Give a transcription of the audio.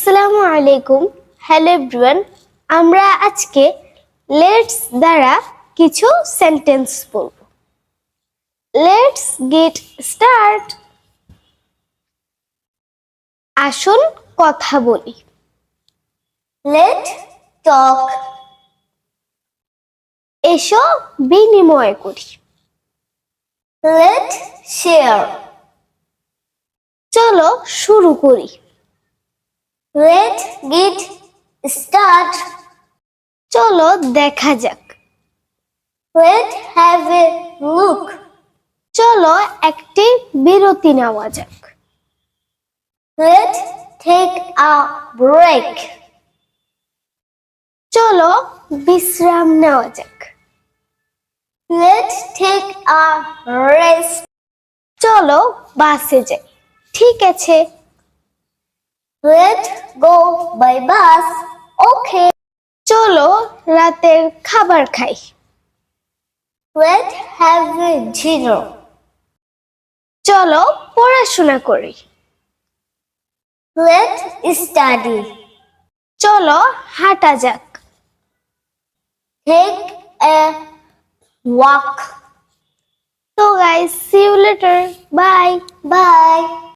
আসসালামু আলাইকুম। Hello everyone, আমরা আজকে লেটস দ্বারা কিছু সেন্টেন্স পড়ব। Let's get start. আসুন কথা বলি। Let talk. এসো বিনিময় করি। Let share. চলো শুরু করি। Let get start. চলো দেখা যাক। Let have a look. চলো একটি বিরতি নেওয়া যাক। Let take a break. চলো বিশ্রাম নেওয়া যাক। Let take a rest. চলো বাসে যাই। ঠিক আছে। Let go by bus. Okay. চলো রাতের খাবার খাই। Let have a dinner. চলো পড়াশোনা করি। Let study. চলো হাঁটা যাক। Take a walk. So guys, see you later. Bye. Bye.